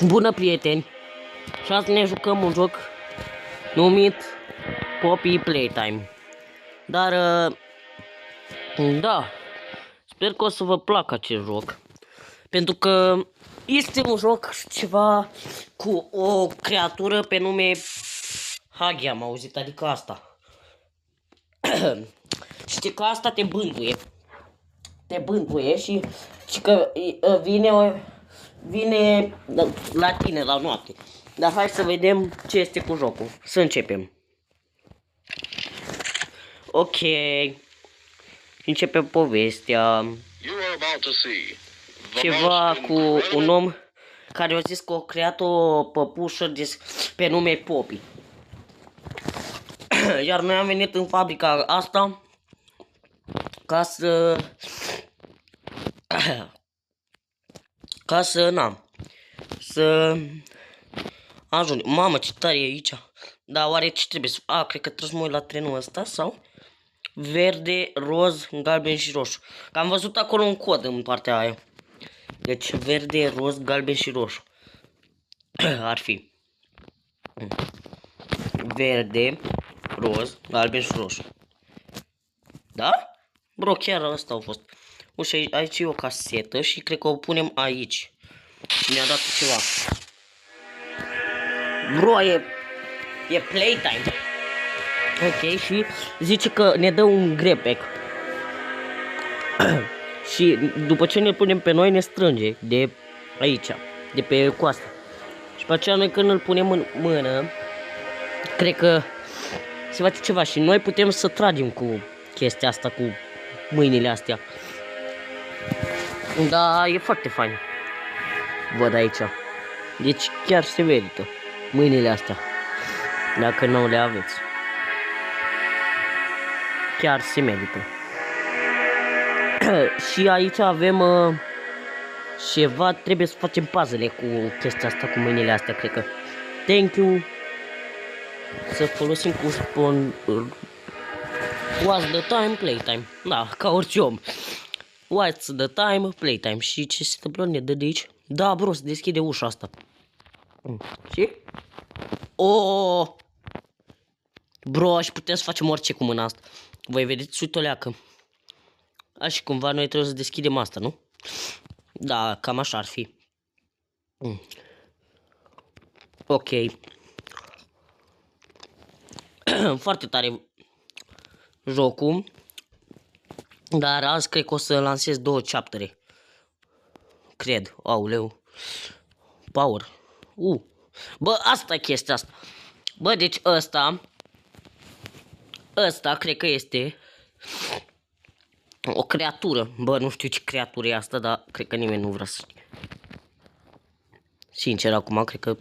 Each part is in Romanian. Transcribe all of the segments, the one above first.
Bună, prieteni! Și azi ne jucăm un joc numit Poppy Playtime. Dar, da, sper că o să vă placă acest joc. Pentru că este un joc ceva cu o creatură pe nume Hagi, am auzit, adică asta. Știi că asta te bântuie. Te bântuie și că vine la tine la noapte. Dar hai să vedem ce este cu jocul. Să începem. Ok. Începem povestea. Ceva cu un om care a zis că a creat o păpușă pe nume Poppy. Iar noi am venit în fabrica asta ca să să ajungem. Mamă, ce tare e aici. Dar oare ce trebuie să... cred că trebuie să mă uit la trenul ăsta sau verde, roz, galben și roșu. Că am văzut acolo un cod în partea aia. Deci verde, roz, galben și roșu. Ar fi verde, roz, galben și roșu. Da? Bro, chiar ăsta a fost. Ușa, aici e o casetă și cred că o punem aici. Și mi-a dat ceva. Bro, e playtime. Ok, și zice că ne dă un grepec. Și după ce ne punem pe noi, ne strânge de aici, de pe coastă. Și pe aceea noi când îl punem în mână, cred că se face ceva și noi putem să tragem cu chestia asta, cu mâinile astea. Da, e foarte fain. Văd aici. Deci chiar se merită mâinile astea. Dacă nu le aveți. Chiar se merită. Și aici avem ceva, trebuie să facem puzzle cu chestia asta, cu mâinile astea, cred că. Thank you. Să folosim cu spon... What's the time? Playtime. Da, ca orice om. What's the time? Playtime. Și ce se întâmplă? Ne dă de aici? Da, bro, se deschide ușa asta. Și? Oh! Bro, aș putea să facem orice cu mâna asta. Voi vedeți, uite o leacă. Și cumva noi trebuie să deschidem asta, nu? Da, cam așa ar fi. Ok. Foarte tare jocul. Dar azi cred că o să lansez 2 chaptere. Cred. Auleu. Power. Bă, asta e chestia asta. Bă, deci ăsta cred că este o creatură. Bă, nu știu ce creatură e asta, dar cred că nimeni nu vrea să știe. Sincer, acum cred că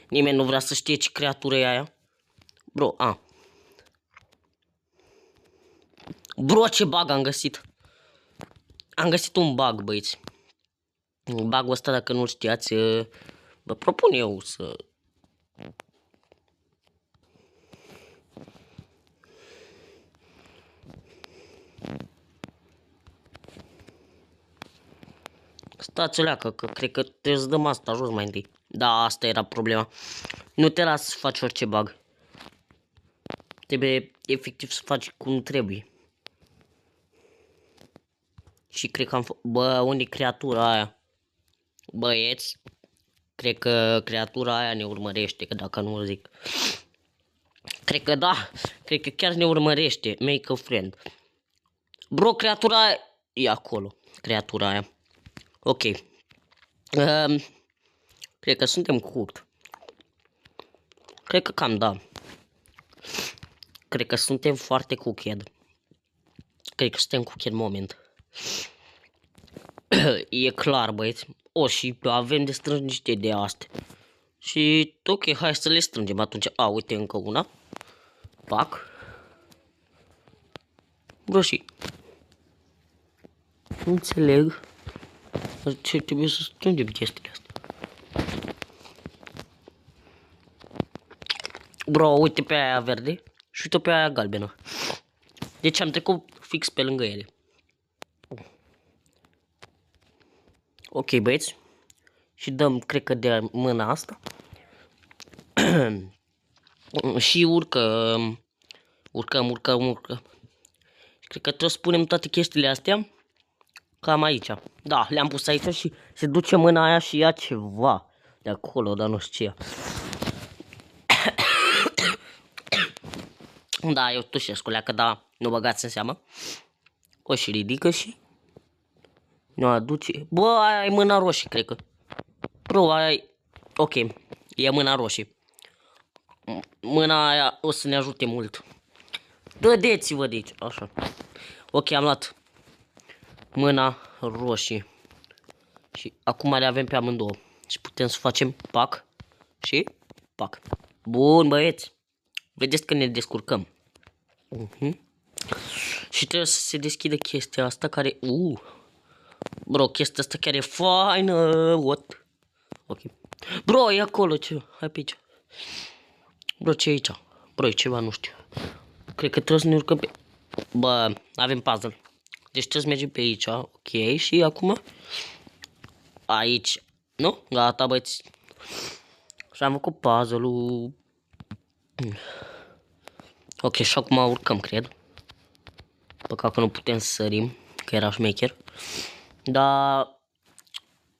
nimeni nu vrea să știe ce creatură e aia. Bro, Bro, ce bug am găsit. Am găsit un bug, băieți. Bug-ul ăsta, dacă nu știați, vă propun eu să... Stați o leacă, că cred că trebuie să dăm asta jos mai întâi. Da, asta era problema. Nu te las să faci orice bug. Trebuie efectiv să faci cum trebuie. Și cred că am bă, unde e creatura aia? Băieți, cred că creatura aia ne urmărește, că dacă nu o zic. Cred că da, cred că chiar ne urmărește. Make a friend. Bro, creatura aia e acolo. Creatura aia. Ok. Cred că suntem cooked. Cred că cam da. Cred că suntem foarte cooked. Cred că suntem cooked moment. E clar, băieți. Și avem de strâns niște de astea. Și ok, hai să le strângem atunci. Uite încă una. Pac. Bro, și nu înțeleg ce trebuie să strângem chestiile astea. Bro, uite pe aia verde și uite pe aia galbenă. Deci am trecut fix pe lângă ele. Ok, băieți. și dăm, cred că de mâna asta. Și urcăm. Cred că trebuie să punem toate chestiile astea cam aici. Da, le-am pus aici și se duce mâna aia și ia ceva de acolo, dar nu știu ce. Da, eu tușesc o leacă, dar nu băgați în seamă. O și ridică și nu aduce. Bă, aia e mâna roșie, cred că. Bro, aia e... Ok, e mâna roșie. Mâna aia o să ne ajute mult. Dădeți-vă de aici, așa. Ok, am luat mâna roșie. Și acum le avem pe amândouă. Și putem să facem pac și pac. Bun, băieți. Vedeți că ne descurcăm. Și trebuie să se deschidă chestia asta care... Bro, chestia asta chiar e faină. What? Ok. Bro, e acolo ce? Hai pe aici. Bro, ce e aici? Bro, e ceva, nu știu. Cred că trebuie să ne urcăm pe... Bă, avem puzzle. Deci trebuie să mergem pe aici. Ok, și acum... Aici. Nu? Gata, băieți. Și am făcut puzzle-ul. Ok, și acum urcăm, cred. Păcat că nu putem să sărim, că era șmecher. Dar...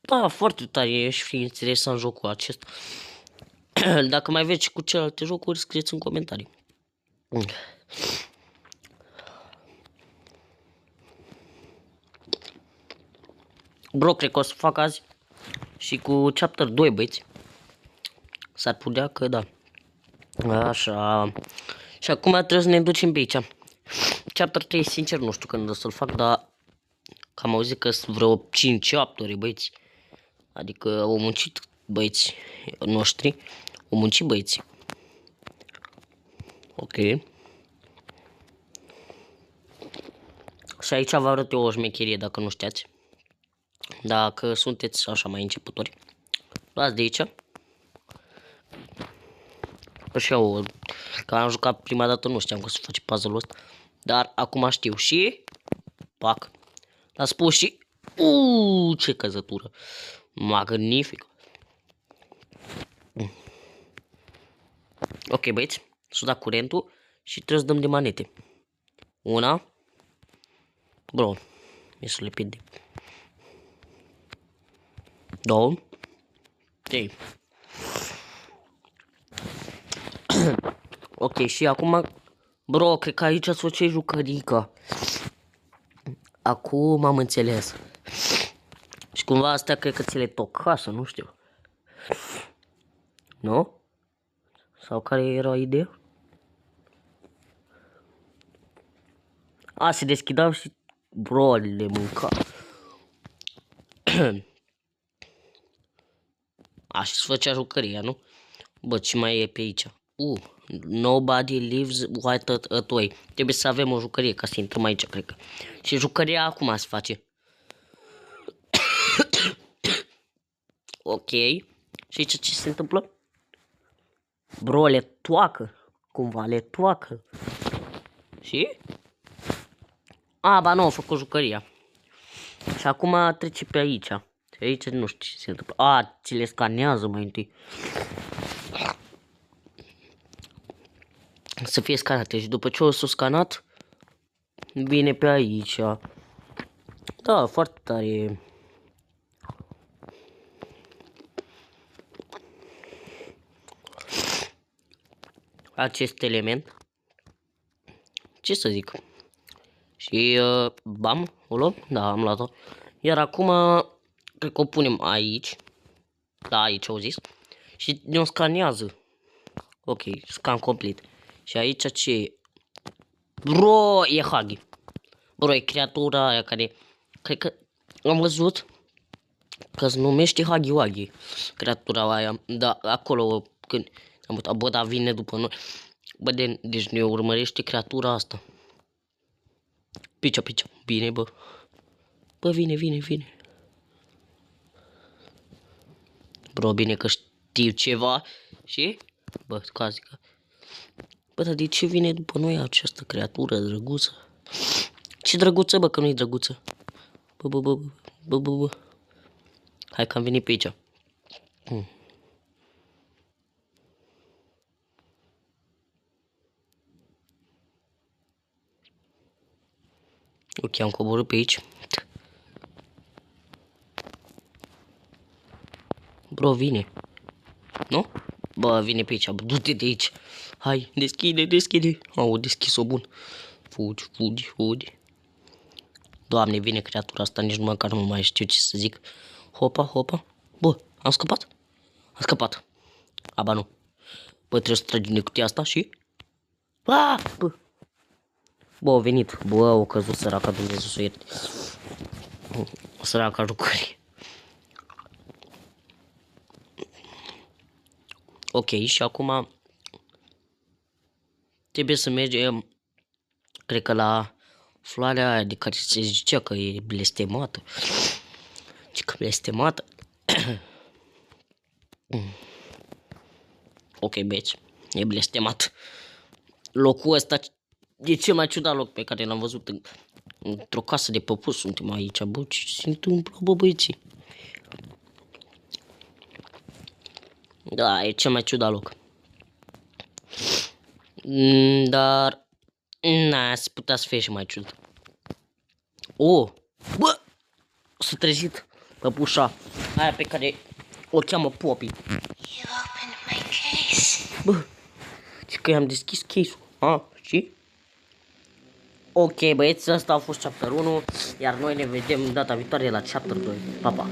Da, foarte tare e și interesant jocul acesta. Dacă mai veți cu celelalte jocuri, scrieți în comentarii. Bro, cred că o să fac azi și cu chapter 2, băieți. S-ar putea că da. Așa. Și acum trebuie să ne ducem pe aici. Chapter 3, sincer, nu știu când o să-l fac, dar... Că am auzit că sunt vreo 5 chaptere, băieți. Adică au muncit băieți noștri. Au muncit băieți. Ok. Și aici vă arăt eu o șmecherie dacă nu știați. Dacă sunteți așa mai începători. Luați de aici. Așa eu, că am jucat prima dată, nu știam că să face puzzle-ul ăsta. Dar acum știu și... Pac. L-a spus și... ce căzătură. Magnific. Ok, băieți. S-a dat curentul și trebuie să dăm de manete. Una. Bro. E să le pierde. Două. Trei. Ok, și acum... Bro, cred că aici ați făcut jucărica. Acum am înțeles. Și cumva astea cred că ți le toca, să nu știu. Nu? Sau care era ideea? A, se deschidau și... Bro, le mânca. Așa se făcea jucăria, nu? Bă, ce mai e pe aici? Nobody lives white way. Trebuie să avem o jucărie ca să intrăm aici, cred că. Și jucăria acum se face. Ok. Și aici ce se întâmplă? Bro, le toacă. Cumva le toacă. Și? A, ba nu, au făcut jucăria. Și acum trece pe aici. Și aici nu știu ce se întâmplă. A, ți le scanează mai întâi. Să fie scanate. Și după ce o s-o scanat, vine pe aici. Da, foarte tare. Acest element. Ce să zic? Și bam, o luăm? Da, am luat-o. Iar acum cred că o punem aici. Da, aici au zis. Și ne-o scanează. Ok, scan complet. Și aici ce e? Bro, e Huggy. Bro, e creatura aia care... Cred că am văzut că se numește Huggy Wuggy. Creatura aia. Da, acolo când am uitat. Bă, dar vine după noi. Bă, deci ne urmărește creatura asta. Picea. Bine, bă. Bă, vine. Bro, bine că știu ceva. Și? Bă, cazică. Bă, dar de ce vine după noi această creatură drăguță? Ce drăguță, bă, că nu-i drăguță. Bă. Hai că am venit pe aici. Ok, am coborât pe aici. Bro, vine. Nu? Bă, vine pe aici, du-te de aici. Hai, deschide. Au deschis-o bun. Fugi. Doamne, vine creatura asta, nici măcar nu mai știu ce să zic. Hopa. Bă, am scăpat. Aba nu. Bă, trebuie să tragi din cutia asta și... Bă, au venit. Bă, au căzut săraca, Dumnezeu să o ierte. Săraca jucării. Ok, și acum... Trebuie să mergem... Cred că la... Floarea aia de care se zicea că e blestemată. Că blestemată. Ok, băieți. E blestemat. Locul ăsta e cel mai ciudat loc pe care l-am văzut într-o casă de păpus. Suntem aici, bă, ce se întâmplă, bă, băieții? Da, e cel mai ciudat loc. Dar... Na, se putea să fie și mai ciudat. Bă! S-a trezit păpușa aia pe care o cheamă Poppy. Bă, și că i-am deschis case-ul. Și? Ok, băieți, ăsta a fost chapter 1, iar noi ne vedem data viitoare la chapter 2. Pa, pa!